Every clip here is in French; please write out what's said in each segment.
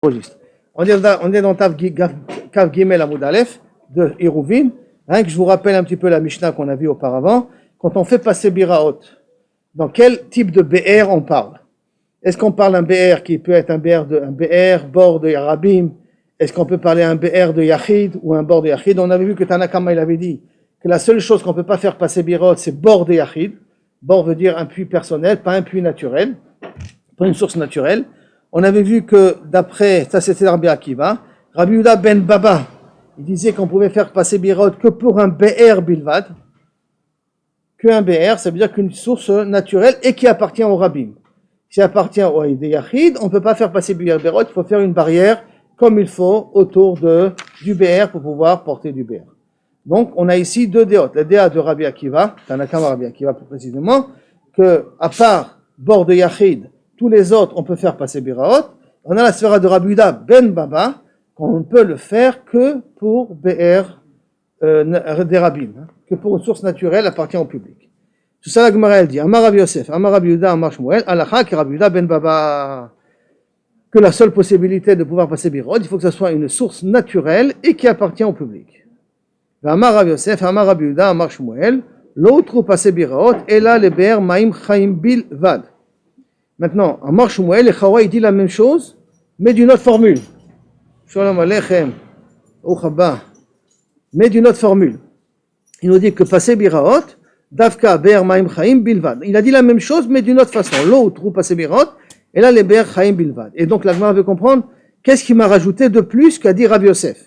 Registre. On est dans Kav Gimel Amoud Aleph de Eruvin. Rien que je vous rappelle un petit peu la Mishnah qu'on a vue auparavant. Quand on fait passer Biraot, dans quel type de BR on parle? Est-ce qu'on parle d'un BR qui peut être un BR bord de Yarabim? Est-ce qu'on peut parler d'un BR de Yachid ou un bord de Yachid? On avait vu que Tanakama il avait dit que la seule chose qu'on ne peut pas faire passer Biraot, c'est bord de Yachid. Bord veut dire un puits personnel, pas un puits naturel, pas une source naturelle. On avait vu que d'après, ça c'était Rabbi Akiva, Rabbi Yehuda ben Baba, il disait qu'on pouvait faire passer Biraot que pour un BR Bilvad, qu'un BR, ça veut dire qu'une source naturelle et qui appartient au Rabbim. Si appartient au Yachid, on ne peut pas faire passer Biraot, il faut faire une barrière comme il faut autour du BR pour pouvoir porter du BR. Donc on a ici deux déotes, la déa de Rabbi Akiva, Tanakama Rabbi Akiva plus précisément, que à part bord de Yachid, tous les autres, on peut faire passer Biraot. On a la sphère de Rabbi Yehuda ben Baba, qu'on ne peut le faire que pour BR des Rabbim, que pour une source naturelle appartient au public. Tout ça, la Gemara, elle dit, Amar Rabbi Yosef, Amar Rabbi Yehuda, Amar Shmuel, Alacha ki Rabbi Yehuda ben Baba, que la seule possibilité de pouvoir passer Biraot, il faut que ce soit une source naturelle et qui appartient au public. Amar Rabbi Yosef, Amar Rabbi Yehuda, Amar Shmuel, l'autre passer Biraot, et là, les BR Maïm Chaim Bilvad. Maintenant, Amar Shmuel et Chawa, il dit la même chose, mais d'une autre formule. Shalom Aleichem, Ochaba, mais d'une autre formule. Il nous dit que passer Biraot, Davka, Be'er Maim Chaim Bilvad. Il a dit la même chose, mais d'une autre façon. L'autre, ou passer Biraot, et là, les Be'er Chaim Bilvad. Et donc, la Gemara veut comprendre, qu'est-ce qui m'a rajouté de plus qu'a dit Rabbi Yosef?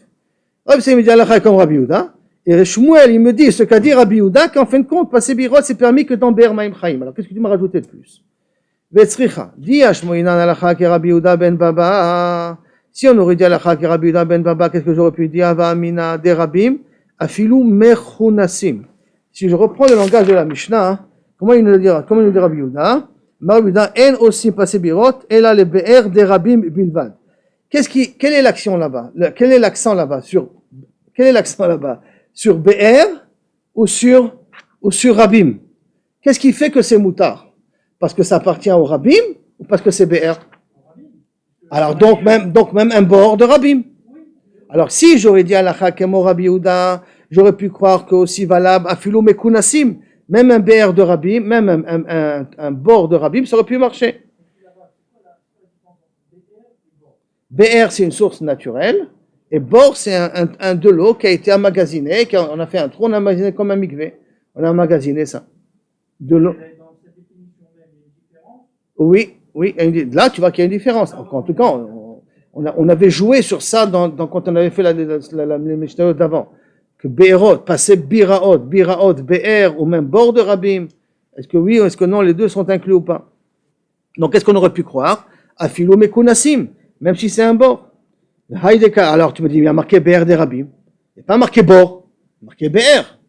Rabbi Yosef me dit Allah comme Rabbi Yehuda, et Shmuel, il me dit ce qu'a dit Rabbi Yehuda, qu'en fin de compte, passer Biraot, c'est permis que dans Be'er Maim Chaim. Alors, qu'est-ce que tu m'as rajouté de plus? Si on aurait dit Alacha ki Rabbi Yehuda ben Baba, qu'est-ce que j'aurais pu dire? Ava amina de Rabbim, afilu mechunasim. Si je reprends le langage de la Mishnah, comment il nous dit Rabbi Yehuda? Rabbi Yehuda en aussi passé birot, et a le be'er de Rabbim bilvad. Quelle est l'action là-bas? Quel est l'accent là-bas? Sur be'er ou sur Rabbim? Qu'est-ce qui fait que c'est moutard? Parce que ça appartient au Rabbim ou parce que c'est BR? Alors donc même un bord de Rabbim. Alors si j'aurais dit Alacha kemo Rabbi Yehuda, j'aurais pu croire que aussi valable afilu mekunasim, même un BR de Rabbim, même un bord de Rabbim, ça aurait pu marcher. BR c'est une source naturelle et bord c'est un de l'eau qui a été emmagasiné, on a fait un trou, on a emmagasiné comme un mikvé, on a emmagasiné ça. De l'eau. Oui, là tu vois qu'il y a une différence. En tout cas, on avait joué sur ça quand on avait fait la Mishnah d'avant. Que Be'erot, passer Biraot, Be'er ou même bord de Rabbim. Est-ce que oui ou est-ce que non, les deux sont inclus ou pas? Donc qu'est-ce qu'on aurait pu croire? Afilu mekunasim, même si c'est un bord. Alors tu me dis, il y a marqué Be'er des Rabbim. Il n'y a pas marqué bord, il y a marqué Be'er.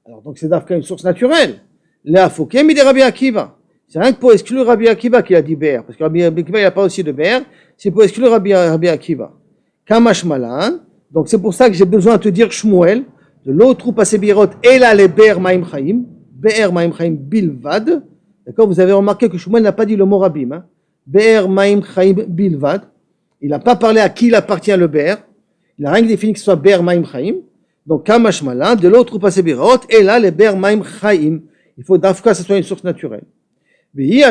Alors donc c'est d'Afka une source naturelle. Là, faut qu'il y ait mis des Rabbi Akiva. C'est rien que pour exclure Rabbi Akiva qu'il a dit BR, parce que Rabbi Akiva il n'a pas aussi de BR, c'est pour exclure Rabbi Akiva. Kamash Malan, donc c'est pour ça que j'ai besoin de te dire Shmuel, de l'autre ou passer Birot, et là les BR Maim Chaim Bilvad, d'accord, vous avez remarqué que Shmuel n'a pas dit le mot Rabbim, hein? BR Maim Chaim Bilvad, il n'a pas parlé à qui il appartient le BR, il n'a rien défini que ce soit BR Maim Chaim, donc Kamash Malan, de l'autre ou passer Birot, et là les BR Maim Chaim, il faut d'Afka que ce soit une source naturelle. Et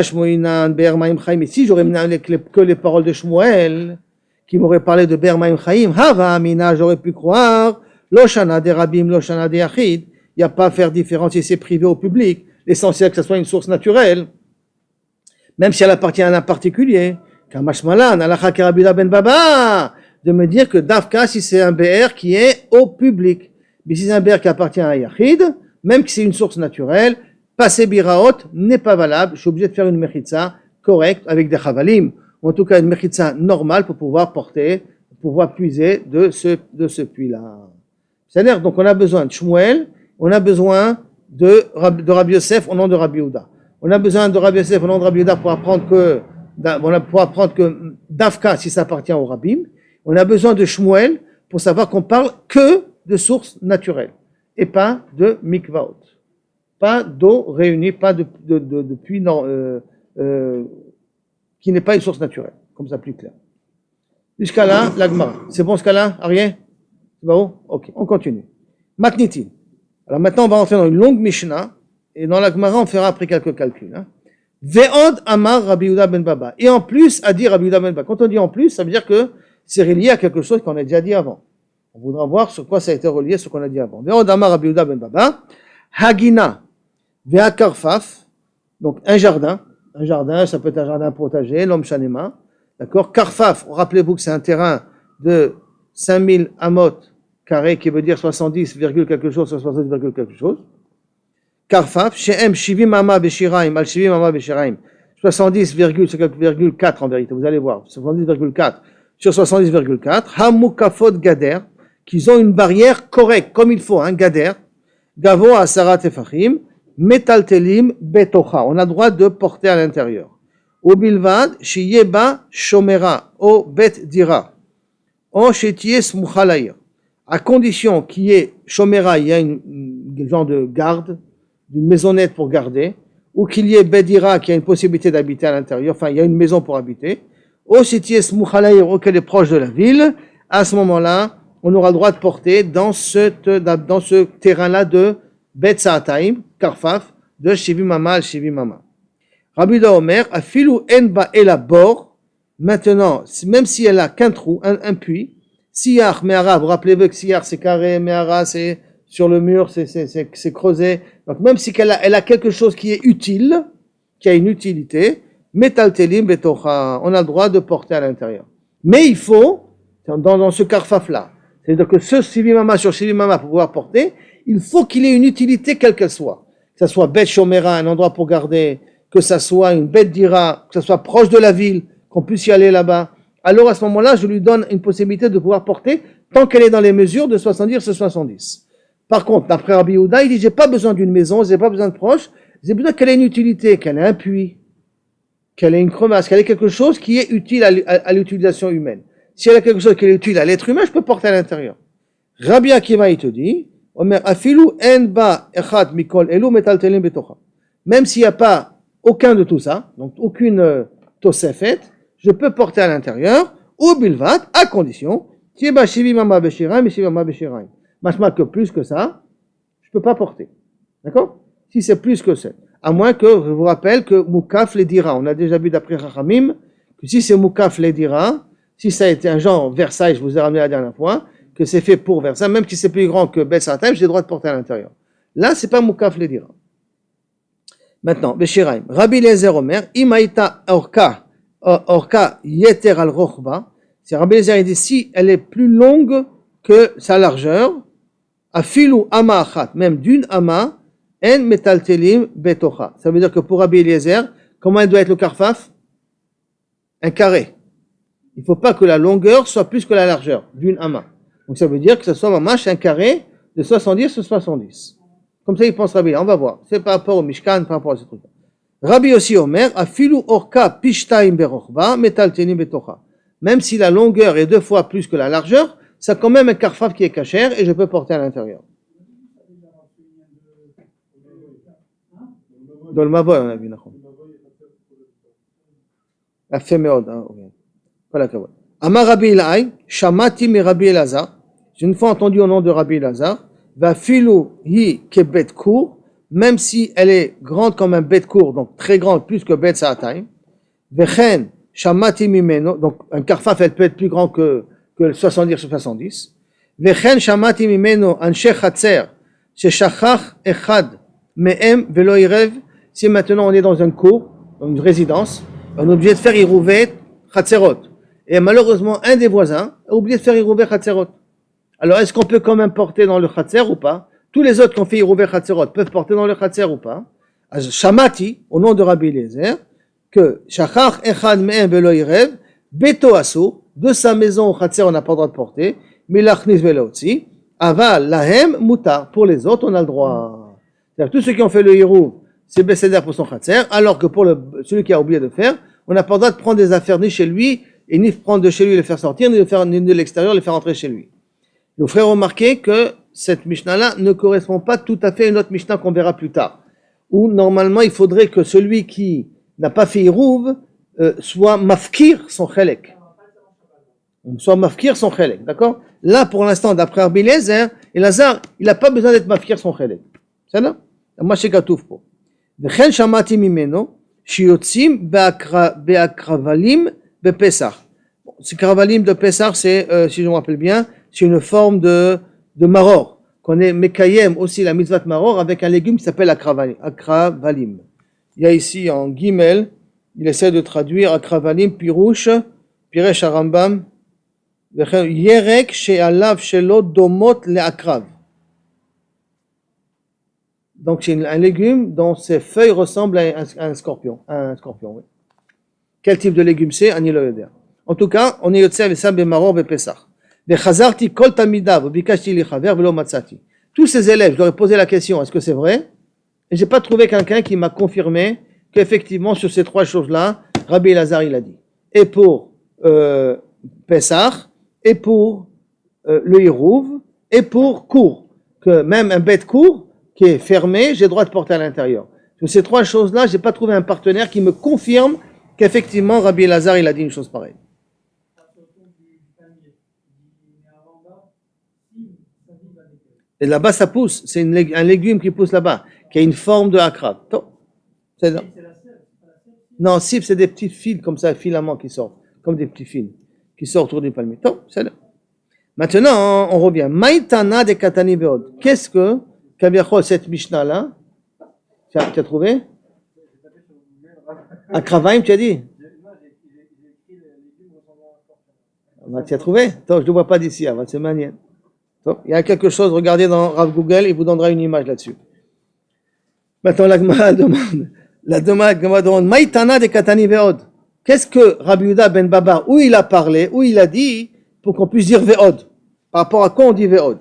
si j'aurais mené que les paroles de Shmuel, qui m'auraient parlé de Be'er Maim Chaim, Hava Amina, j'aurais pu croire, Loshana de Rabbim, Loshana de Yachid, il n'y a pas à faire différence si c'est privé ou public, l'essentiel que ce soit une source naturelle, même si elle appartient à un particulier, Kamash Malan, Alacha ki Rabbi Yehuda ben Baba, de me dire que Dafka, si c'est un BR qui est au public, mais si c'est un BR qui appartient à Yachid, même si c'est une source naturelle, passer Biraot n'est pas valable, je suis obligé de faire une mechitza correcte avec des chavalim, ou en tout cas une mechitza normale pour pouvoir puiser de ce puits-là. C'est-à-dire, donc on a besoin de Shmuel, on a besoin de Rabbi Yosef au nom de Rabbi Yehuda. On a besoin de Rabbi Yosef au nom de Rabbi Yehuda pour apprendre que Dafka, si ça appartient au Rabbim, on a besoin de Shmuel pour savoir qu'on parle que de sources naturelles et pas de mikvaot. Pas d'eau réunie, pas de puits qui n'est pas une source naturelle, comme ça plus clair. Jusqu'à là, la Gemara. C'est bon jusqu'à là, Ariel? C'est bon? Ok, on continue. Matnitin. Alors maintenant, on va rentrer dans une longue Mishnah, et dans la Gemara, on fera après quelques calculs. Hein. Ve'od Amar Rabbi Yehuda ben Baba. Et en plus, a dit Rabbi Yehuda ben Baba. Quand on dit en plus, ça veut dire que c'est relié à quelque chose qu'on a déjà dit avant. On voudra voir sur quoi ça a été relié, ce qu'on a dit avant. Ve'od Amar Rabbi Yehuda ben Baba. Hagina Ve'a Karfaf. Donc un jardin, ça peut être un jardin potager, l'homme shanema. D'accord? Karfaf, rappelez-vous que c'est un terrain de 5000 amot carrés, qui veut dire 70, quelque chose sur 70, quelque chose. Karfaf, Shehem Shivim Ama Beshiraim, Al Shivim Ama Beshiraim, 70,4 en vérité, vous allez voir, 70,4 sur 70,4. Hamukafot Gader, qu'ils ont une barrière correcte, comme il faut, hein, Gader. Gavo Asarat Tefachim, Metaltelim Betocha, on a le droit de porter à l'intérieur. Ou bilvad, Shiyeba Shomera, O Bet Dira, O Shetie Smuchalaïr, à condition qu'il y ait Shomera, il y a un genre de garde, d'une maisonnette pour garder, ou qu'il y ait Bedira, qui a une possibilité d'habiter à l'intérieur, enfin il y a une maison pour habiter, O Shetie Smuchalaïr, ou qu'elle est proche de la ville, à ce moment-là, on aura le droit de porter dans ce terrain-là de Bet Saataim, Karfaf, de Shivim Mama al Shivim Mama. Rabbi Yehuda Omer, Afilu en ba el abor, maintenant, même si elle a qu'un trou, un puits, Siyar, Me'ara, vous rappelez-vous que Siyar c'est carré, Me'ara c'est sur le mur, c'est creusé. Donc même si elle a quelque chose qui est utile, qui a une utilité, Metaltelim Betocha, on a le droit de porter à l'intérieur. Mais il faut, dans ce karfaf-là, c'est-à-dire que ce Shivimama sur Shivimama pour pouvoir porter, il faut qu'il ait une utilité quelle qu'elle soit. Que ce soit Bet Shomera, un endroit pour garder, que ça soit une bête d'Ira, que ça soit proche de la ville, qu'on puisse y aller là-bas, alors à ce moment-là, je lui donne une possibilité de pouvoir porter tant qu'elle est dans les mesures de 70 sur 70. Par contre, d'après Rabbi Yehuda, il dit, j'ai pas besoin d'une maison, j'ai pas besoin de proches, j'ai besoin qu'elle ait une utilité, qu'elle ait un puits, qu'elle ait une crevasse, qu'elle ait quelque chose qui est utile à l'utilisation humaine. Si elle a quelque chose qui est utile à l'être humain, je peux porter à l'intérieur. Rabbi Akiva, il te dit, Omer afilu en ba echad mikol elu metaltelim betocha. Même s'il n'y a pas aucun de tout ça, donc aucune tosefet, je peux porter à l'intérieur, ou bilvat, à condition, machma que plus que ça, je peux pas porter. D'accord? Si c'est plus que ça. À moins que, je vous rappelle que Moukaf les dira, on a déjà vu d'après Chachamim, que si c'est Moukaf les dira, si ça a été un genre Versailles, je vous ai ramené la dernière fois, que c'est fait pour Versailles, même si c'est plus grand que Bet Saataim, j'ai le droit de porter à l'intérieur. Là, c'est pas Moukaf les dira. Maintenant, Beshiraim, Rabbi Eliezer Omer, Imaïta Orka Yeter al Rochba, c'est Rabbi Eliezer, il dit, si elle est plus longue que sa largeur, Afilu Ama Achat, même d'une Ama, En Metaltelim Betocha. Ça veut dire que pour Rabbi Eliezer, comment elle doit être le karfaf? Un carré. Il ne faut pas que la longueur soit plus que la largeur d'une Ama. Donc ça veut dire que ce soit mamash un carré de 70 sur 70. Comme ça, il pense Rabbi. On va voir. C'est par rapport au Mishkan, par rapport à ce truc. Rabbi aussi Omer, Afilu Orka Pishtaim Berochba, Metaltelim Betocha. Même si la longueur est 2 fois plus que la largeur, c'est quand même un karfaf qui est cachère et je peux porter à l'intérieur. Dans le Mavoy, on a vu, la féméode, hein, voilà. Amar Rabbi Elai, Shamati mi Rabbi Elazar, j'ai une fois entendu au nom de Rabbi Elazar, va filu hi ke bet kour, même si elle est grande comme un bet kour, donc très grande, plus que bet saataim, vechen Shamati mimeno, donc un karfaf, elle peut être plus grand que 70 sur 70, vechen Shamati mimeno anshe chatzer, sheshachach echad mehem velo irev. Si maintenant on est dans un cours, dans une résidence, on est obligé de faire irouvet chatzerot. Et malheureusement, un des voisins a oublié de faire irouvet chatzerot. Alors, est-ce qu'on peut quand même porter dans le chatzer ou pas? Tous les autres qui ont fait irouvet chatzerot peuvent porter dans le chatzer ou pas? Shamati, au nom de Rabbi Eliezer, que shachach echad me'em velo irev, beto asu, de sa maison au chatzer on n'a pas le droit de porter, milachnis velo otzi, aval lahem mutar. Pour les autres, on a le droit. C'est-à-dire, tous ceux qui ont fait le hirouv, c'est Besséder pour son khatser, alors que pour celui qui a oublié de faire, on n'a pas le droit de prendre des affaires ni chez lui, et ni prendre de chez lui et les faire sortir, ni de l'extérieur les faire entrer chez lui. Nos frères ont remarqué que cette Mishnah-là ne correspond pas tout à fait à une autre Mishnah qu'on verra plus tard, où normalement il faudrait que celui qui n'a pas fait Irouv soit mafkir son chelek. soit mafkir son chelek, d'accord? Là, pour l'instant, d'après Rabbi Eliezer, Elazar, il n'a pas besoin d'être mafkir son chelek. C'est là? Moi, c'est katouf pour. וכן שמעתי ממנו שיוצאים בהקרבלים בפסח. Ces caravalim de Pessah, c'est, si je me rappelle bien, c'est une forme de maror, qu'on est mekayem aussi la mitzvah de maror avec un légume qui s'appelle akravalim. Il y a ici en guimel, il essaie de traduire akravalim, pirouche, piresh arambam, yerek she'alav shelo domot le'akrav. Donc c'est un légume dont ses feuilles ressemblent à un scorpion. Oui. Quel type de légume c'est? Ani lo yoder. En tout cas, on est yotze avec ça bemaror bepesach. Vechazarti kol tamidav bikashti li chaver velo matzati. Tous ces élèves, je leur ai posé la question, est-ce que c'est vrai? Et j'ai pas trouvé quelqu'un qui m'a confirmé qu'effectivement sur ces trois choses-là, Rabbi Elazar il a dit. Et pour Pesach, et pour le Hirouv, et pour court, que même un bête court qui est fermé, j'ai le droit de porter à l'intérieur. Sur ces trois choses-là, j'ai pas trouvé un partenaire qui me confirme qu'effectivement Rabbi Elazar il a dit une chose pareille. Et là-bas, ça pousse. C'est un légume qui pousse là-bas, qui a une forme de akrab. C'est là. Non, sip, c'est des petits fils comme ça, filaments qui sortent, comme des petits fils qui sortent autour du palmier. C'est là. Maintenant, on revient. Maïtana de Katani Beod. Qu'est-ce que, Kaviachol, cette Mishnah-là, tu as trouvé? Akravaim, tu as dit? Tu as trouvé? Je ne le vois pas d'ici, c'est manière. Il y a quelque chose, regardez dans Rav Google, il vous donnera une image là-dessus. Maintenant, la Gemara demande, Maïtana de Katani Veod. Qu'est-ce que Rabbi Yehuda ben Baba, où il a parlé, où il a dit, pour qu'on puisse dire Veod? Par rapport à quoi on dit Veod?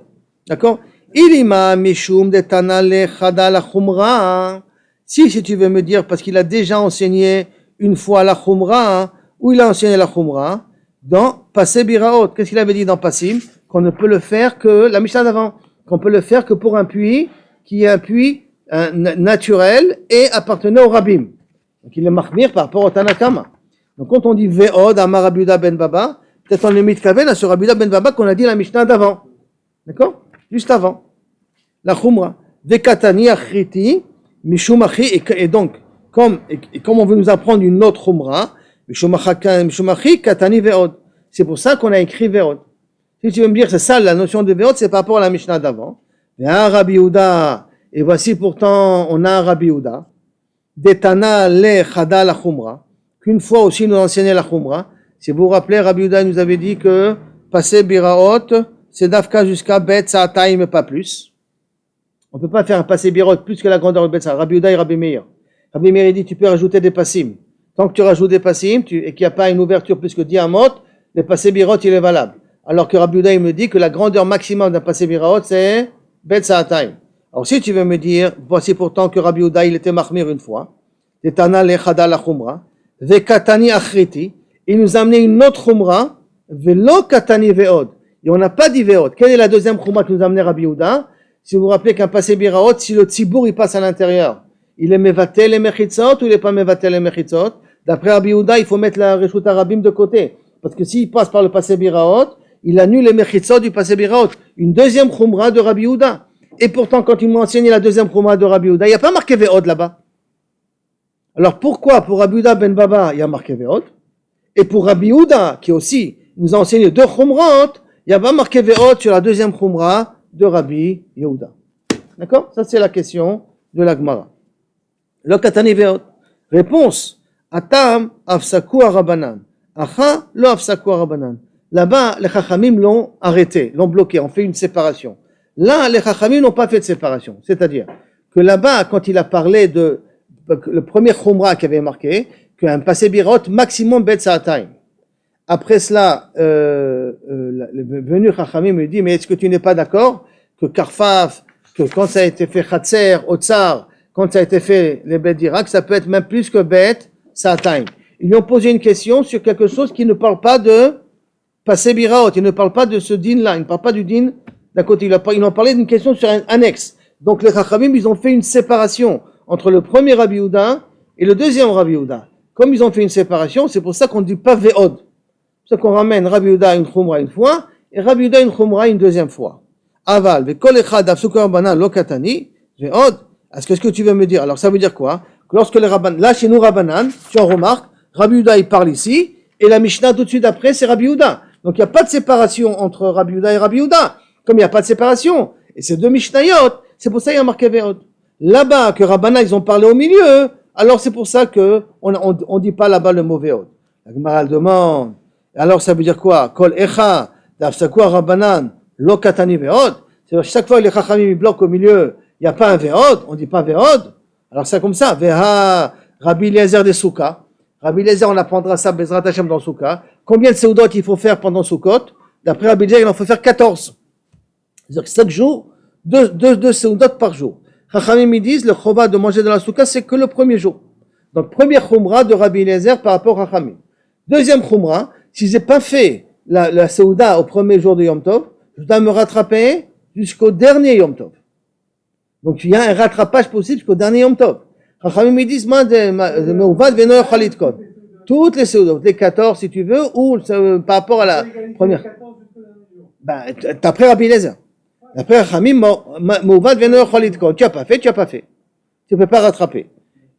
D'accord? Ilima Mishum de Tanale Chada la Khumra. Si tu veux me dire, parce qu'il a déjà enseigné une fois la Khumra, où il a enseigné la Khumra? Dans Passé Biraot. Qu'est-ce qu'il avait dit dans Passim? Qu'on ne peut le faire que, la Mishnah d'avant, qu'on peut le faire que pour un puits qui est un puits naturel et appartenant au Rabbim. Donc il est marmir par rapport au Tanakama. Donc quand on dit Ve'od, Amar Rabbi Yehuda ben Baba, peut-être on est mitkaven à ce Rabbi Yehuda ben Baba qu'on a dit la Mishnah d'avant. D'accord? Juste avant. La Khumra. Ve'katani achriti, mishum achi, et donc, comme on veut nous apprendre une autre Khumra, mishum achi, katani ve'od. C'est pour ça qu'on a écrit Ve'od. Si tu veux me dire, c'est ça la notion de Ve'od, c'est par rapport à la Mishnah d'avant. Et un Rabbi Yehuda, et voici pourtant, on a un Rabbi Yehuda, Detana le Chada la Khumra, qu'une fois aussi nous enseignait la Khumra. Si vous vous rappelez, Rabbi Yehuda nous avait dit que passer Biraot, c'est d'Afka jusqu'à Bet Sa'ataim et pas plus. On ne peut pas faire un passer Biraot plus que la grandeur de Bet Sa'ataim. Rabbi Yehuda et Rabbi Meir. Rabbi Meir dit, tu peux rajouter des passim. Tant que tu rajoutes des passim, et qu'il n'y a pas une ouverture plus que 10 amot, le passer Biraot, il est valable. Alors que Rabbi Yehuda, il me dit que la grandeur maximum d'un passé Biraot, c'est Bet Sa'ataim. Alors si tu veux me dire, voici pourtant que Rabbi Yehuda, il était mahmir une fois, Tetana lechada la Khumra, Vekatani achriti, il nous a amené une autre Khumra, Velo katani ve'od. Et on n'a pas dit ve'od. Quelle est la deuxième Khumra que nous a amené Rabbi Yehuda? Si vous vous rappelez qu'un passé Biraot, si le tzibour, il passe à l'intérieur, il est mevatel les mechitzot ou il n'est pas mevatel les mechitzot? D'après Rabbi Yehuda, il faut mettre la Reshut Harabim de côté. Parce que s'il passe par le passé Biraot, il annule les mechitzot du passé Biraot. Une deuxième Khumra de Rabbi Yehuda. Et pourtant, quand il m'a enseigné la deuxième Khumra de Rabbi Yehuda, il n'y a pas marqué Ve'od là-bas. Alors pourquoi pour Rabbi Yehuda ben Baba, il y a marqué Ve'od? Et pour Rabbi Yehuda, qui aussi nous a enseigné deux Khumrot, il n'y a pas marqué Ve'od sur la deuxième Khumra de Rabbi Yehuda. D'accord? Ça c'est la question de la Gemara. Lo katani Ve'od. Réponse. Atam afsaku arabanan. Acha lo afsaku arabanan. Là-bas, les Chachamim l'ont arrêté, l'ont bloqué, on fait une séparation. Là, les Chachamim n'ont pas fait de séparation. C'est-à-dire que là-bas, quand il a parlé de le premier Khumra qui avait marqué, qu'un passé Birot maximum Bet Sa'ataim. Après cela, le venu Chachamim me dit, mais est-ce que tu n'es pas d'accord que Karfaf, que quand ça a été fait Khatser, Otsar, quand ça a été fait les Bet d'Irak, ça peut être même plus que Bet Sa'ataim. Ils lui ont posé une question sur quelque chose qui ne parle pas de passé Biraot, il ne parle pas de ce din-là, il ne parle pas du din d'un côté, ils ont parlé d'une question sur un annexe. Donc les Chachamim, ils ont fait une séparation entre le premier Rabbi Yehuda et le deuxième Rabbi Yehuda. Comme ils ont fait une séparation, c'est pour ça qu'on ne dit pas Ve'od. C'est qu'on ramène Rabbi Yehuda une khumra une fois, et Rabbi Yehuda une khumra une deuxième fois. Aval, vekol echad afsuku rabbanan lo katani, ve'od. Est-ce que tu veux me dire? Alors ça veut dire quoi? Que lorsque les rabbanan, là chez nous rabbanan, tu en remarques, Rabbi Yehuda il parle ici, et la Mishnah tout de suite après c'est Rabbi Yehuda. Donc il n'y a pas de séparation entre Rabbi Yehuda et Rabbi Yehuda. Comme il n'y a pas de séparation, et c'est deux Mishnayot, c'est pour ça qu'il y a marqué ve'od. Là-bas, que Rabbanan, ils ont parlé au milieu, alors c'est pour ça que on dit pas là-bas le mot ve'od. La Gemara demande, alors ça veut dire quoi? Kol echa, d'afsakua Rabbanan, lo katani ve'od. C'est-à-dire chaque fois que les Chachamim bloquent au milieu, il n'y a pas un ve'od, on dit pas ve'od. Alors c'est comme ça, ve'ha, Rabbi Eliezer de Souka. Rabbi Eliezer, on apprendra ça, Bezrat Hashem dans Souka. Combien de seudot il faut faire pendant Soukot? D'après Rabbi Eliezer, il en faut faire 14. C'est-à-dire que chaque jour, deux seudot par jour. Chachamim ils disent, le chova de manger dans la souka, c'est que le premier jour. Donc, première chumra de Rabbi Eliezer par rapport à Chachamim. Deuxième chumra, si j'ai pas fait la seuda au premier jour de Yom Tov, je dois me rattraper jusqu'au dernier Yom Tov. Donc, il y a un rattrapage possible jusqu'au dernier Yom Tov. Chachamim ils disent, toutes les seudot, les 14 si tu veux, ou par rapport à la première. Ben, d'après Rabbi Eliezer. Après, Rachamim, Mouvad veno cholitkot. Tu as pas fait. Tu peux pas rattraper.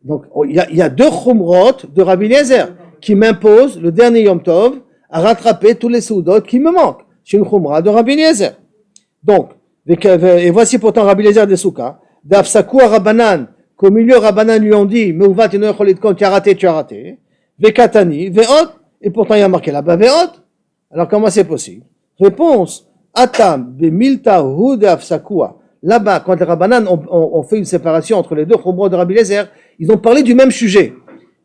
Donc, il y a deux chumrot de Rabbi Eliezer qui m'imposent le dernier Yom Tov à rattraper tous les seudot qui me manquent. C'est une chumra de Rabbi Eliezer. Donc, et voici pourtant Rabbi Eliezer de Souka. D'Afsakua Rabbanan, qu'au milieu Rabbanan lui ont dit, Mouvad veno cholitkot, tu as raté. Vekatani, ve'ot. Et pourtant, il y a marqué là-bas ve'ot. Alors, comment c'est possible? Réponse. Atam b'milta hu d'afsakua. Là-bas, quand les Rabbanan ont fait une séparation entre les deux chumrot de Rabbi Eliezer, ils ont parlé du même sujet.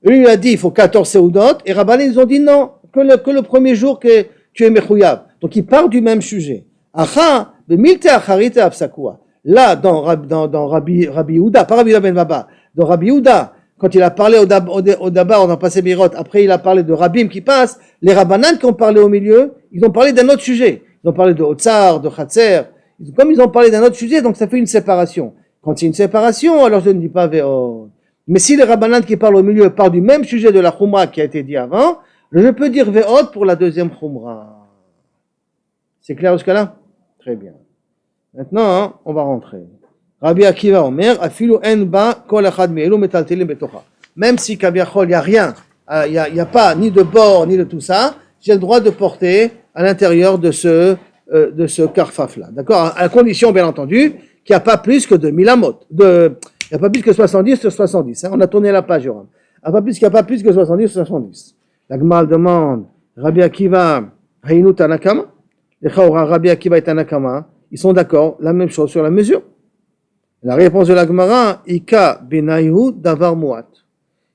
Lui, il a dit, il faut 14 seudot, et Rabbanan, ils ont dit non, que le premier jour que tu es mechouyav. Donc, ils parlent du même sujet. Acha b'milta acharita afsakua. Là, dans Rabbi Yehuda, pas Rabbi Yehuda ben Baba, dans Rabbi Yehuda, quand il a parlé au Dabar, on a passé Birot, après il a parlé de Rabbim qui passe, les Rabbanan qui ont parlé au milieu, ils ont parlé d'un autre sujet. Ils ont parlé de Otsar, de Khatser. Comme ils ont parlé d'un autre sujet, donc ça fait une séparation. Quand c'est une séparation, alors je ne dis pas Ve'od. Mais si les Rabbanan qui parlent au milieu parlent du même sujet de la Khumra qui a été dit avant, je peux dire Ve'od pour la deuxième Khumra. C'est clair jusqu'à là? Très bien. Maintenant, on va rentrer. Rabbi Akiva Omer, Afilu en ba kol echad me'elu metaltelim betocha. Même si Kaviachol, il n'y a rien, il n'y a pas ni de bord, ni de tout ça, j'ai le droit de porter à l'intérieur de ce karfaf-là. D'accord? À la condition, bien entendu, qu'il n'y a pas plus que 2000 amot. Il n'y a pas plus que 70 sur 70. Hein? On a tourné la page, Yoram. Il n'y a pas plus que 70 sur 70. La Gemara demande, Rabbi Akiva, Hayinu Tanakama? Les Chaura, Rabbi Akiva et Tanakama, ils sont d'accord, la même chose sur la mesure. La réponse de la Gemara, Ika benayu davar muat.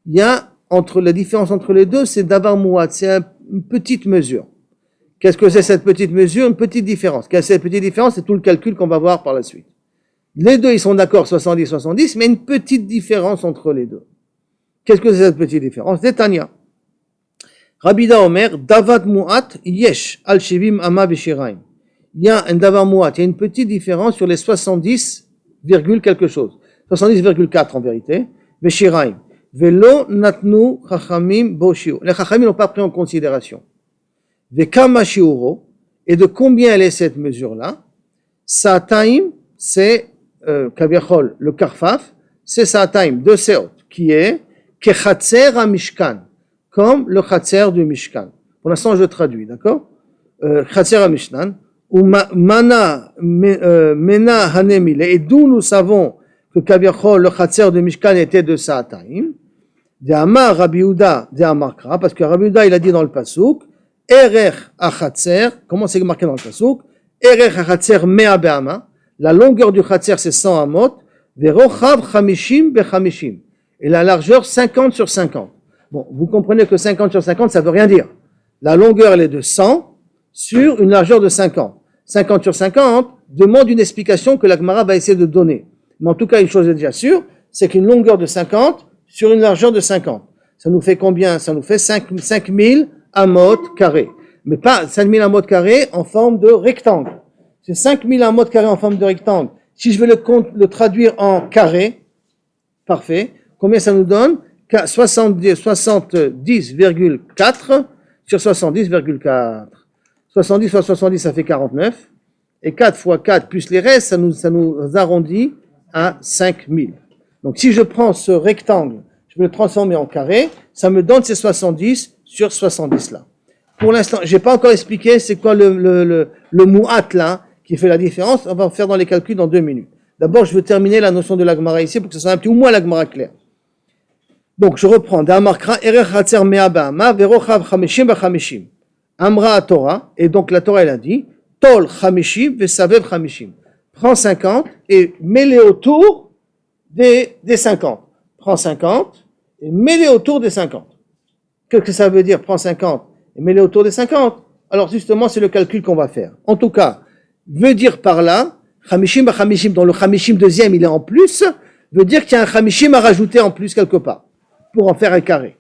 Il y a la différence entre les deux, c'est davar muat, c'est une petite mesure. Qu'est-ce que c'est cette petite mesure? Une petite différence. Qu'est-ce que c'est cette petite différence? C'est tout le calcul qu'on va voir par la suite. Les deux, ils sont d'accord, 70, mais une petite différence entre les deux. Qu'est-ce que c'est cette petite différence? Détania. Rabida Omer, davat muat yesh al shivim ama v'shiraim. Il y a un davar muat, il y a une petite différence sur les 70, quelque chose. 70,4 en vérité. V'shiraim. Velo natnu chachamim bo shiur. Les chachamim n'ont pas pris en considération. Vekama shiuro. Et de combien elle est cette mesure-là? Sa'ataim, c'est kaviachol, le karfaf, c'est sa'ataim, 2 seot, qui est kechatzer ha mishkan, comme le chatzer du mishkan. Pour l'instant, je traduis, d'accord? Chatzer ha mishkan, ou mana mena hanemile, et d'où nous savons que kaviachol, le chatzer du mishkan était de sa'ataim, de Amar Rabbi Yehuda, de Amarkra, parce que Rabbi Yehuda, il a dit dans le pasuk, Erech achatzer, comment c'est marqué dans le pasuk? Erech achatzer mea be'ama, la longueur du chatzer c'est 100 amot, verochav chamishim bechamishim, et la largeur 50 sur 50. Bon, vous comprenez que 50 sur 50, ça veut rien dire. La longueur, elle est de 100 sur une largeur de 50. 50 sur 50 demande une explication que la Gemara va essayer de donner. Mais en tout cas, une chose est déjà sûre, c'est qu'une longueur de 50 sur une largeur de 50. Ça nous fait combien? Ça nous fait 5000 amot carrés. Mais pas 5000 amot carrés en forme de rectangle. C'est 5000 amot carrés en forme de rectangle. Si je veux le traduire en carré, parfait. Combien ça nous donne? 70,4 sur 70,4. 70 fois 70, ça fait 49. Et 4 fois 4 plus les restes, ça nous arrondit à 5000. Donc si je prends ce rectangle, je vais le transformer en carré, ça me donne ces 70 sur 70 là. Pour l'instant, j'ai pas encore expliqué c'est quoi le mouat là, qui fait la différence. On va faire dans les calculs dans 2 minutes. D'abord, je veux terminer la notion de la Gemara ici pour que ce soit un petit ou moins la Gemara claire. Donc, je reprends. Amra Torah, et donc la Torah elle a dit Tol Chamishim Vesavev Chamishim. Prends 50 et mets-les autour des 50. Prends 50 et mets-les autour des 50. Qu'est-ce que ça veut dire? Prends 50 et mets-les autour des 50. Alors justement, c'est le calcul qu'on va faire. En tout cas, veut dire par là, Chamishim Chamishim, dont le Chamishim deuxième il est en plus, veut dire qu'il y a un Chamishim à rajouter en plus quelque part, pour en faire un carré.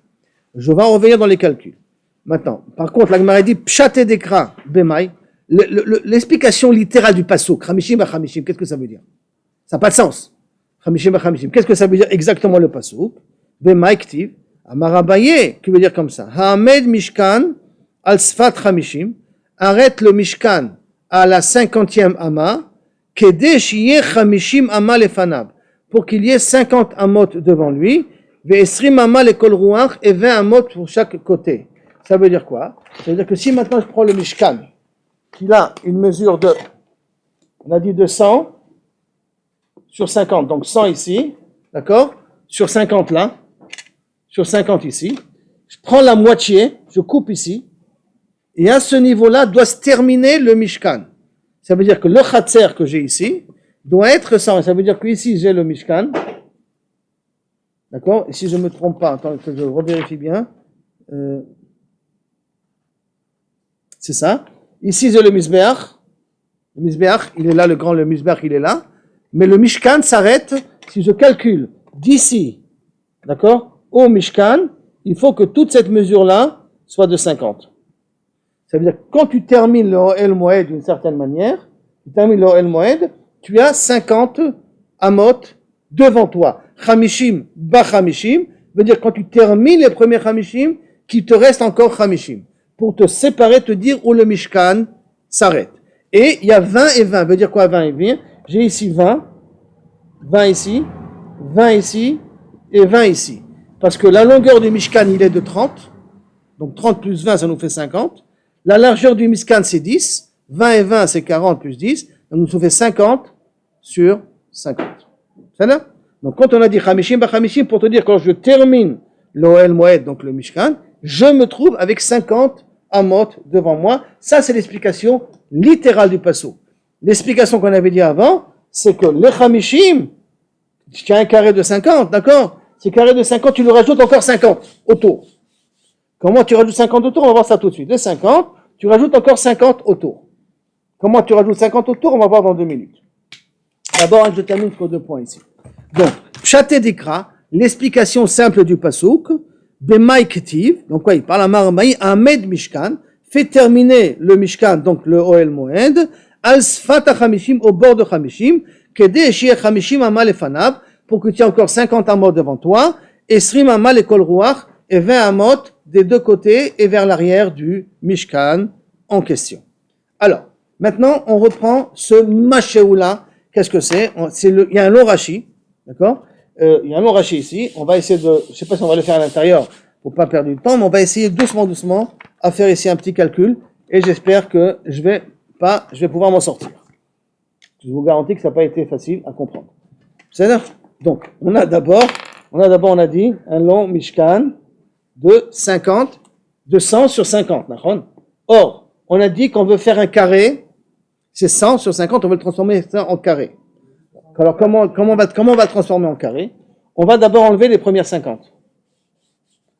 Je vais en revenir dans les calculs. Maintenant, par contre, la Gemara dit Pshat et Dekra Bemai, l'explication littérale du pasuk, Chamishim Chamishim, qu'est-ce que ça veut dire? Ça n'a pas de sens. Chamishim Chamishim, qu'est-ce que ça veut dire exactement le pasuk? Bemai Ktiv, Amarabaye, qui veut dire comme ça. Ha'amed Mishkan al Sfat Chamishim, arrête le Mishkan à la 50e ama, Kede Shiye Chamishim ama lefanav, pour qu'il y ait 50 amot devant lui, Ve'esrim ama lekol ruach, et 20 amot pour chaque côté. Ça veut dire quoi? Ça veut dire que si maintenant je prends le Mishkan, qui a une mesure de, on a dit de 100 sur 50, donc 100 ici, d'accord? Sur 50 là, sur 50 ici, je prends la moitié, je coupe ici, et à ce niveau-là doit se terminer le Mishkan. Ça veut dire que le Khatser que j'ai ici doit être 100. Ça veut dire que ici j'ai le Mishkan, d'accord? Et si je ne me trompe pas, attends que je revérifie bien, c'est ça. Ici, j'ai le Mizbeach. Le Mizbeach, il est là, le Mizbeach, il est là. Mais le Mishkan s'arrête, si je calcule d'ici, d'accord, au Mishkan, il faut que toute cette mesure-là soit de 50. Ça veut dire que quand tu termines le Ohel Moed d'une certaine manière, tu as 50 amot devant toi. Chamishim, Bachamishim, veut dire quand tu termines les premiers Chamishim, qu'il te reste encore Chamishim. Pour te séparer, te dire où le Mishkan s'arrête. Et il y a 20 et 20. Veut dire quoi 20 et 20? J'ai ici 20, 20 ici, 20 ici et 20 ici. Parce que la longueur du Mishkan, il est de 30. Donc 30 plus 20, ça nous fait 50. La largeur du Mishkan, c'est 10. 20 et 20, c'est 40 plus 10. Donc ça nous fait 50 sur 50. C'est là? Donc quand on a dit Chamishim, Bachamishim, pour te dire quand je termine l'Ohel Moed, donc le Mishkan, je me trouve avec 50 amot devant moi. Ça, c'est l'explication littérale du pasuk. L'explication qu'on avait dit avant, c'est que les Chamishim, tu as un carré de 50, d'accord? Ces carrés de 50, tu le rajoutes encore 50 autour. Comment tu rajoutes 50 autour? On va voir ça tout de suite. Les 50, tu rajoutes encore 50 autour. Comment tu rajoutes 50 autour? On va voir dans 2 minutes. D'abord, je termine sur 2 points ici. Donc, Pshat et Dekra, l'explication simple du pasuk, Bemai Ketiv, donc quoi, il parle à Marmaï, Ahmed Mishkan, fait terminer le Mishkan, donc le Ohel Moed, Al Sfat HaChamishim, au bord de Chamishim, Kede Shiach Chamishim Amal Efanav, pour que tu aies encore 50 amot devant toi, Esrim Amal Ekol Ruach, et 20 amot des deux côtés et vers l'arrière du Mishkan en question. Alors, maintenant, on reprend ce Mashéoula. Qu'est-ce que c'est? Il y a un long Rashi, d'accord? Il y a un long Rashi ici. On va essayer de, je sais pas si on va le faire à l'intérieur pour pas perdre du temps, mais on va essayer doucement à faire ici un petit calcul et j'espère que je vais pouvoir m'en sortir. Je vous garantis que ça n'a pas été facile à comprendre. C'est-à-dire, donc, on a d'abord, on a dit un long Mishkan de 50, de 100 sur 50. Or, on a dit qu'on veut faire un carré, c'est 100 sur 50, on veut le transformer en carré. Alors, comment on va le transformer en carré? On va d'abord enlever les premières 50.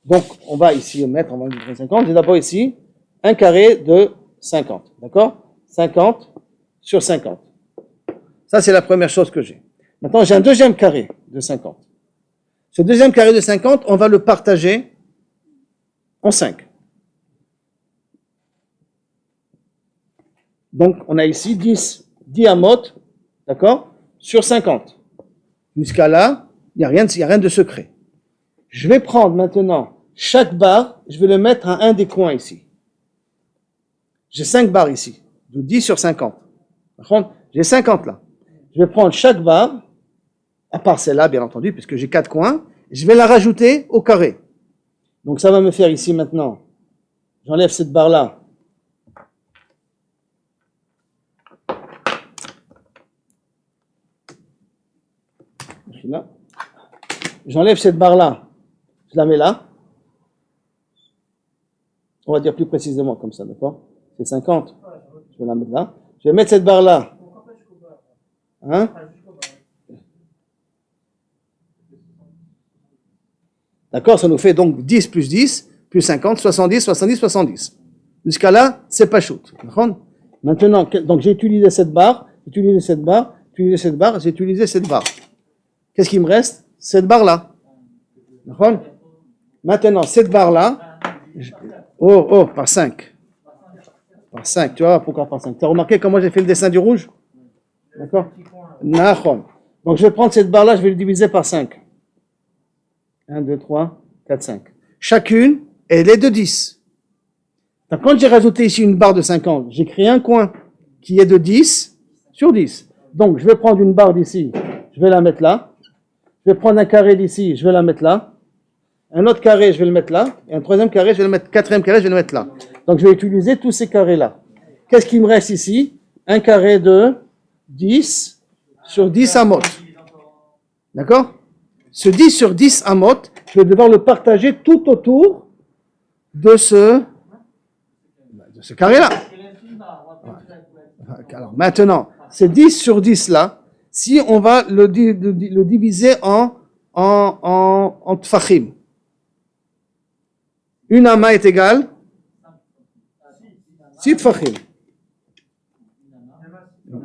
Donc, on va ici mettre, on va enlever les premières 50. J'ai d'abord ici un carré de 50. D'accord? 50 sur 50. Ça, c'est la première chose que j'ai. Maintenant, j'ai un deuxième carré de 50. Ce deuxième carré de 50, on va le partager en 5. Donc, on a ici 10 amot, d'accord, sur 50. Jusqu'à là, il n'y a rien de secret. Je vais prendre maintenant chaque barre, je vais le mettre à un des coins ici. J'ai 5 barres ici, de 10 sur 50. Par contre, j'ai 50 là. Je vais prendre chaque barre, à part celle-là, bien entendu, puisque j'ai 4 coins, et je vais la rajouter au carré. Donc ça va me faire ici maintenant, j'enlève cette barre-là. Là. J'enlève cette barre-là, je la mets là. On va dire plus précisément comme ça, d'accord? C'est 50. Je vais la mettre là. Je vais mettre cette barre-là. Hein? D'accord? Ça nous fait donc 10 plus 10, plus 50, 70, 70, 70. Jusqu'à là, c'est pas shoot. Maintenant, donc j'ai utilisé cette barre, j'ai utilisé cette barre, j'ai utilisé cette barre, j'ai utilisé cette barre. Qu'est-ce qui me reste? Cette barre-là. D'accord? Maintenant, cette barre-là, par 5. Par 5, tu vois, pourquoi par 5? Tu as remarqué comment j'ai fait le dessin du rouge? D'accord? Donc je vais prendre cette barre-là, je vais le diviser par 5. 1, 2, 3, 4, 5. Chacune, elle est de 10. Donc, quand j'ai rajouté ici une barre de 50, j'ai créé un coin qui est de 10 sur 10. Donc je vais prendre une barre d'ici, je vais la mettre là. Je vais prendre un carré d'ici, je vais la mettre là. Un autre carré, je vais le mettre là. Et un troisième carré, je vais le mettre. Quatrième carré, je vais le mettre là. Donc, je vais utiliser tous ces carrés-là. Qu'est-ce qui me reste ici? Un carré de 10 sur 10 amot. D'accord? Ce 10 sur 10 amot, je vais devoir le partager tout autour de ce carré-là. Alors, maintenant, ces 10 sur 10 là, si on va le diviser en tfachim. Une amma est égale 6 tfachim.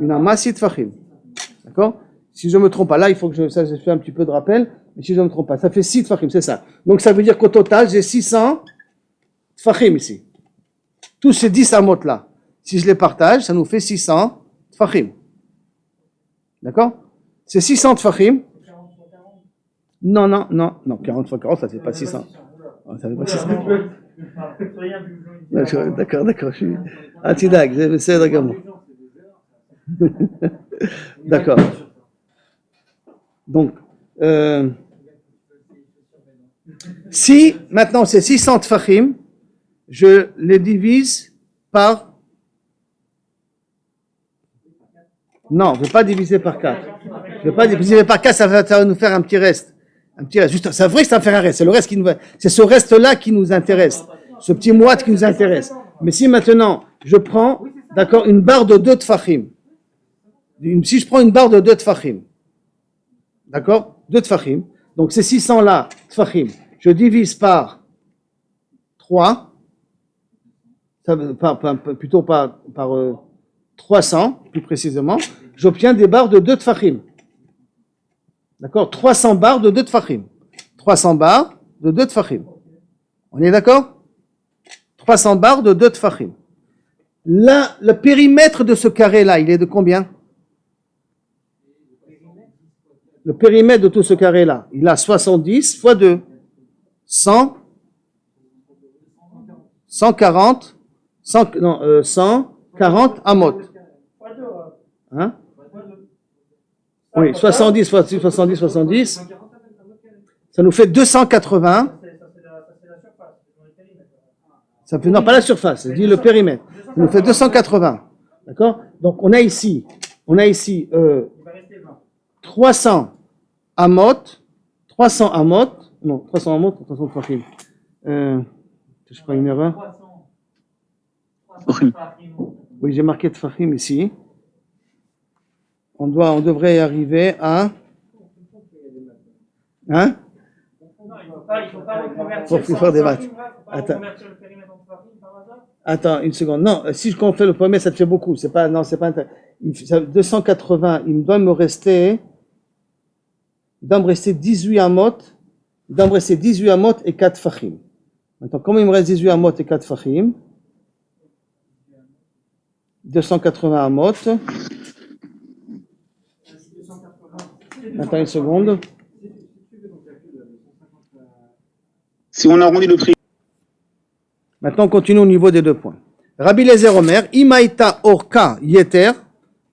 Une amma, 6 tfachim. D'accord? Si je ne me trompe pas, là, il faut que je fais un petit peu de rappel, mais si je ne me trompe pas, ça fait 6 tfachim, c'est ça. Donc ça veut dire qu'au total, j'ai 600 tfachim ici. Tous ces 10 amot là, si je les partage, ça nous fait 600 tfachim. D'accord? C'est 600 tfachim. Non, 40 fois 40, ça ne fait pas 600. Ça fait pas 600. D'accord, je suis antidag, c'est d'accord. D'accord. Donc, si maintenant c'est 600 tfachim, je les divise par... Non, je ne vais pas diviser par 4. Je ne vais pas diviser par 4, ça va nous faire un petit reste. Juste, c'est vrai que ça va faire un reste. C'est ce reste-là qui nous intéresse. Ce petit moite qui nous intéresse. Mais si maintenant, je prends, d'accord, une barre de 2 tfachim. Si je prends une barre de 2 tfachim. D'accord? 2 tfachim. Donc, ces 600 là, tfachim. Je divise par 3. Plutôt par 300, plus précisément, j'obtiens des barres de 2 tfachim. D'accord? 300 barres de 2 tfachim. 300 barres de 2 tfachim. On est d'accord? 300 barres de 2 tfachim. Là, le périmètre de ce carré-là, il est de combien? Le périmètre de tout ce carré-là, il a 70 fois 2. 100, 140, 140 amot. Hein? Oui, 70 fois 70, ça nous fait 280. Ça fait, non, pas la surface, je dis le périmètre. Ça nous fait 280. D'accord? Donc, on a ici 300 amot, 300 tfachim. Je sais pas une erreur. Oui, j'ai marqué tfachim ici. On devrait y arriver à... Hein? Il faut faire des maths. Attends, une seconde. Non, si je compte le premier, ça te fait beaucoup. C'est pas 280, il doit me rester 18 amot. Il doit me rester 18 amot et 4 fachim. Maintenant, comment il me reste 18 amot et 4 fachim? 280 amot. Attends une seconde. Si on arrondit le prix. Maintenant, on continue au niveau des 2 points. Rabbi Eliezer Omer, Imaïta Orka Yeter,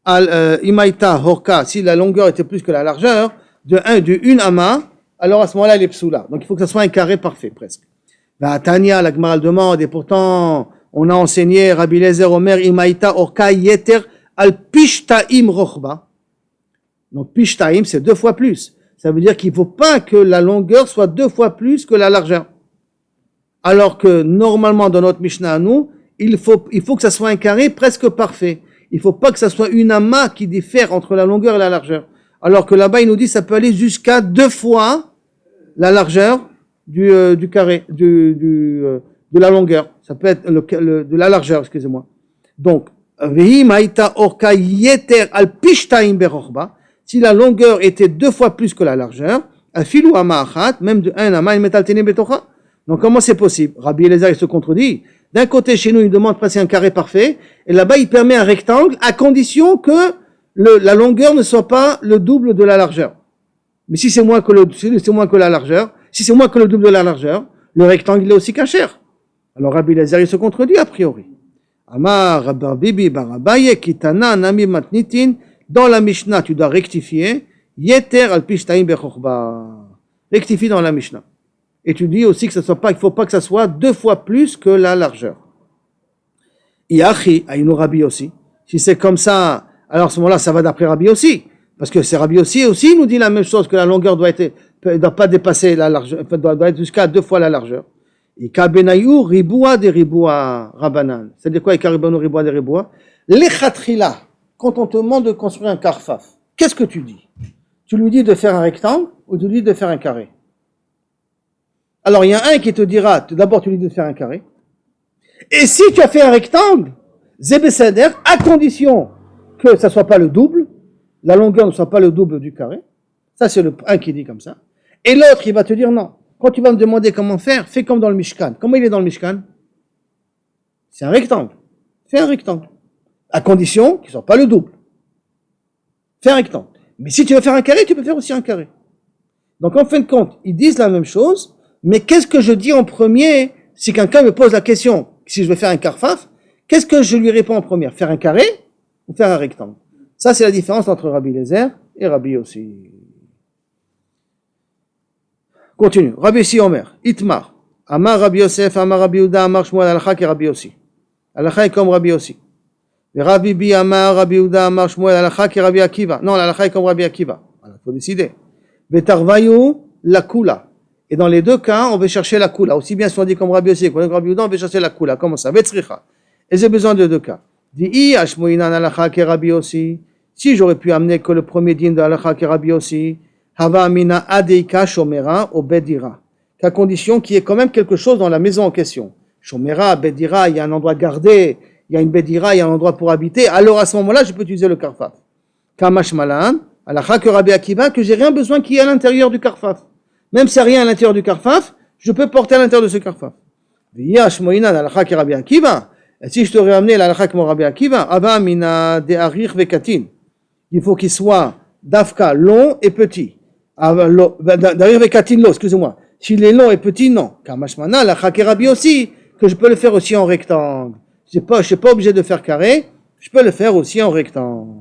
Imaïta Orka, si la longueur était plus que la largeur, de une ama, alors à ce moment-là, elle est psoula. Donc il faut que ce soit un carré parfait, presque. Tania, la Gemara demande, et pourtant, on a enseigné Rabbi Eliezer Omer, Imaïta Orka Yeter, al Pishtaim Rochba. Donc Pishtaim, c'est 2 fois plus. Ça veut dire qu'il ne faut pas que la longueur soit 2 fois plus que la largeur. Alors que normalement, dans notre Mishnah à nous, il faut que ça soit un carré presque parfait. Il ne faut pas que ça soit une amas qui diffère entre la longueur et la largeur. Alors que là-bas, il nous dit que ça peut aller jusqu'à 2 fois la largeur du carré, de la longueur. Ça peut être de la largeur, excusez-moi. Donc, si la longueur était 2 fois plus que la largeur, même de 1 ama, il metaltene betocha. Donc, comment c'est possible? Rabbi Eliezer, il se contredit. D'un côté, chez nous, il demande presque un carré parfait, et là-bas, il permet un rectangle, à condition que la longueur ne soit pas le double de la largeur. Mais si c'est moins que la largeur, si c'est moins que le double de la largeur, le rectangle, il est aussi cachère. Alors, Rabbi Eliezer, il se contredit, a priori. Amar, Rabbi Bibi, Barabaye, Kitana, Nami, Matnitin, dans la Mishnah, tu dois rectifier, Yeter, al Pishtaim, Bechorba. Rectifie dans la Mishnah. Et tu dis aussi que ça soit pas, il faut pas que ça soit 2 fois plus que la largeur. Iachi, Aïnou Rabbi aussi. Si c'est comme ça, alors à ce moment-là, ça va d'après Rabbi aussi. Parce que c'est Rabbi aussi nous dit la même chose, que la longueur doit pas dépasser la largeur, doit être jusqu'à 2 fois la largeur. Ika benayou riboua de riboua rabanan. C'est-à-dire quoi, Ika benayou riboua de riboua? Lechatrila. Quand on te demande de construire un karfaf, qu'est-ce que tu dis? Tu lui dis de faire un rectangle ou tu lui dis de faire un carré? Alors, il y a un qui te dira, d'abord, tu lui dis de faire un carré. Et si tu as fait un rectangle, Zébécéder, à condition que ça ne soit pas le double, la longueur ne soit pas le double du carré. Ça, c'est le un qui dit comme ça. Et l'autre, il va te dire non. Quand tu vas me demander comment faire, fais comme dans le Mishkan. Comment il est dans le Mishkan? C'est un rectangle. Fais un rectangle. À condition qu'il ne soit pas le double. Fais un rectangle. Mais si tu veux faire un carré, tu peux faire aussi un carré. Donc, en fin de compte, ils disent la même chose. Mais qu'est-ce que je dis en premier si quelqu'un me pose la question, si je veux faire un karfaf, qu'est-ce que je lui réponds en premier? Faire un carré ou faire un rectangle? Ça, c'est la différence entre Rabbi Eliezer et Rabbi aussi. Continue. Rabbi Yossi Omer, Itmar, Amar Rabbi Yosef, Amar Rabbi Yehuda, Amar Shmuel, Halakha qui Rabbi Yossi. Halakha est comme Rabbi Yossi. Et Rabbi Bi, Amar Rabbi Yehuda, Amar Shmuel, Halakha qui Rabbi Akiva. Non, Halakha est comme Rabbi Akiva. Il faut décider. Vetarvayu la kula. Et dans les 2 cas, on va chercher la kula. Aussi bien si on dit comme Rabbi Yossi, comme Rabbi Yehuda, on va chercher la kula. Comment ça? Vetzricha. Et j'ai besoin de 2 cas. Di ashmoinan halakha ke Rabbi Yossi. Si j'aurais pu amener que le premier din de halakha ke Rabbi Yossi, hava amina adeika shomera au bedira. Qu'à condition qu'il y ait quand même quelque chose dans la maison en question. Shomera, bedira, il y a un endroit gardé, il y a une bedira, il y a un endroit pour habiter. Alors à ce moment-là, je peux utiliser le karfaf. Kamash malan, halakha ke Rabbi Akiva, que j'ai rien besoin qu'il y ait à l'intérieur du karfaf. Même s'il n'y a rien à l'intérieur du karfaf, je peux porter à l'intérieur de ce karfaf. Et si je t'aurais amené la halakha comme Rabbi Akiva, ava mina de arich vekatin. Il faut qu'il soit dafka long et petit. D'arich vekatin lo, excusez-moi. S'il est long et petit, non. Kamashmana, la halakha Rabbi aussi, que je peux le faire aussi en rectangle. Je ne suis pas obligé de faire carré, je peux le faire aussi en rectangle.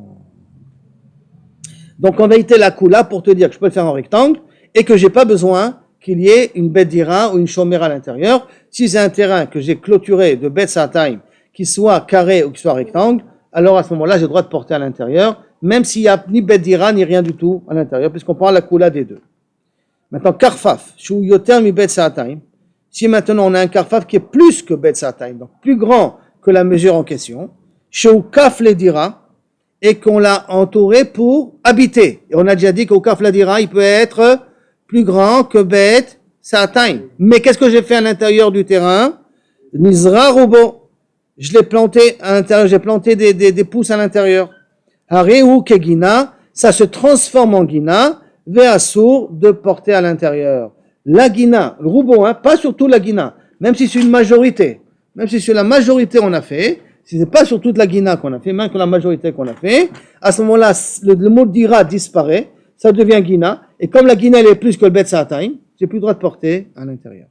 Donc en vérité, la kula pour te dire que je peux le faire en rectangle, et que j'ai pas besoin qu'il y ait une bedira ou une chomera à l'intérieur. Si c'est un terrain que j'ai clôturé de bet sataim, qui soit carré ou qui soit rectangle, alors à ce moment-là, j'ai le droit de porter à l'intérieur, même s'il n'y a ni bedira ni rien du tout à l'intérieur, puisqu'on prend la kula des 2. Maintenant, karfaf, shu yoter mi bet sataim. Si maintenant on a un karfaf qui est plus que bet sataim, donc plus grand que la mesure en question, shu kaf le dira, et qu'on l'a entouré pour habiter. Et on a déjà dit qu'au kaf le dira, il peut être plus grand que Bet Sataim. Mais qu'est-ce que j'ai fait à l'intérieur du terrain? Nizra Rubo. Je l'ai planté à l'intérieur, j'ai planté des pousses à l'intérieur. Hareu Kegina, ça se transforme en Gina, Ve'asur, de porter à l'intérieur. La Gina, le Rubo, pas surtout la Gina, même si c'est une majorité. Même si c'est la majorité on a fait, si c'est pas sur toute la Gina qu'on a fait, même que la majorité qu'on a fait, à ce moment-là, le mot dira disparaît, ça devient Gina, et comme la Gina elle est plus que le Bet Sataim, j'ai plus le droit de porter à l'intérieur.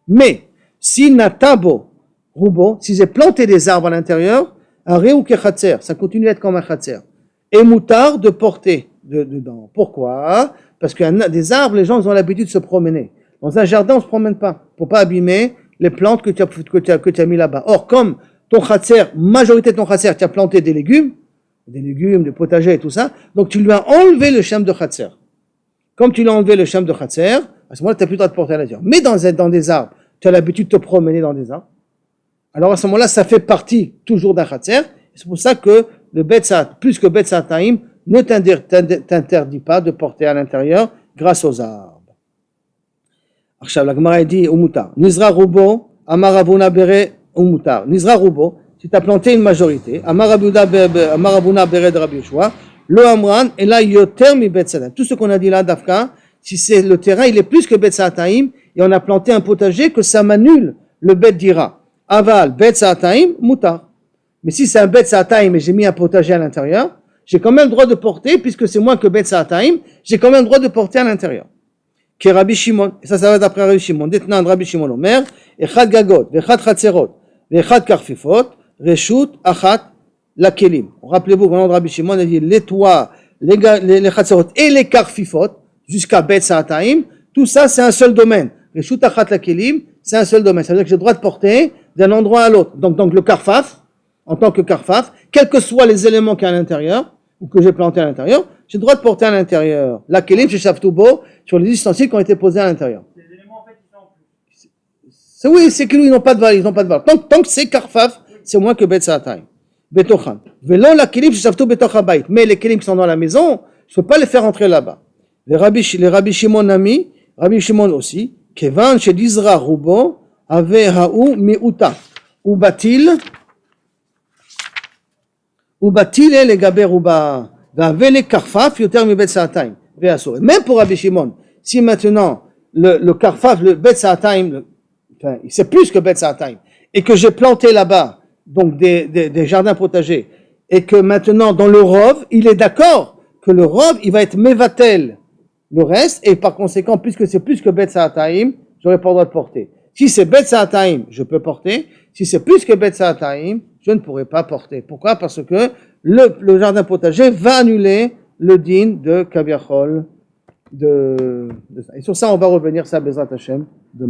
Mais, si Natabo, Roubo, si j'ai planté des arbres à l'intérieur, un réou kechatser, ça continue à être comme un khatser. Et moutard de porter dedans. Pourquoi? Parce que des arbres, les gens ils ont l'habitude de se promener. Dans un jardin, on ne se promène pas. Pour pas abîmer les plantes que tu as mis là-bas. Or, comme ton khatser, majorité de ton khatser, tu as planté des légumes, des potagers et tout ça, donc tu lui as enlevé le shem de khatser. Comme tu lui as enlevé le shem de khatser, à ce moment-là, tu n'as plus le droit de porter à l'intérieur. Mais dans des arbres, tu as l'habitude de te promener dans des arbres. Alors à ce moment-là, ça fait partie toujours d'un khatser. C'est pour ça que le Betsat, plus que Betsat Taïm, ne t'interdit pas de porter à l'intérieur grâce aux arbres. La Gemara dit au Moutar, Nizra Rubo, Amaravuna Bere au Moutar. Nizra Rubo, si tu as planté une majorité, Amaravuna Bere de Rabbi Yoshua, le Amran, et là, Yoter mi Betsat. Tout ce qu'on a dit là, Dafka, si c'est le terrain, il est plus que Betsat Taïm, et on a planté un potager, que ça m'annule le Bet dira. Aval, Betsat Taïm, Moutar. Mais si c'est un Betsat Taïm et j'ai mis un potager à l'intérieur, j'ai quand même le droit de porter, puisque c'est moins que Betsat Taïm, j'ai quand même le droit de porter à l'intérieur. Qui est Rabbi Shimon, et ça va d'après Rabbi Shimon. Détenant Rabbi Shimon Omer, Echad Gagot, Vechad Chatzerot, Vechad Karfifot, Reshut, Achat, la Kelim. Rappelez-vous, quand Rabbi Shimon a dit les toits, les Chatzerot et les Karfifot, jusqu'à Betsat Taïm, tout ça c'est un seul domaine. Reshut, Achat, la Kelim, c'est un seul domaine. Ça veut dire que j'ai le droit de porter d'un endroit à l'autre. Donc le Karfaf, en tant que Karfaf, quels que soient les éléments qu'il y a à l'intérieur, ou que j'ai planté à l'intérieur, j'ai le droit de porter à l'intérieur. La Kelim, chez Shaftoubo, sur les ustensiles qui ont été posés à l'intérieur. Les éléments, en fait, ils sont en plus. Oui, c'est que ils n'ont pas de valeur, ils n'ont pas de valeur. Tant que c'est Karfaf, c'est moins que Betsat Taïm. Betochan. Velo la Kelim, chez Shaftoubo, Betochabait. Mais les Kelim qui sont dans la maison, je ne peux pas les faire entrer là-bas. Les Rabbi Shimon Ami, Rabbi Shimon aussi, Kevan, chez Dizra Rubo, avait Haou, Miuta, ou Batil, les gaber Ruba, les Karfaf, Yoter mi Betsat Taïm. Même pour Rabbi Shimon, si maintenant le Karfaf, le Betsat Taïm, enfin, c'est plus que Betsat Taïm, et que j'ai planté là-bas, donc des jardins potagers, et que maintenant dans le Rov, il est d'accord que le Rov, il va être Mevatel le reste, et par conséquent, puisque c'est plus que Betsat Taïm, j'aurais pas le droit de porter. Si c'est Betsat Taïm, je peux porter. Si c'est plus que Betsat Taïm, je ne pourrai pas porter. Pourquoi? Parce que le jardin potager va annuler le din de Kaviachol. Et sur ça, on va revenir, ça, Bezrat Hashem, demain.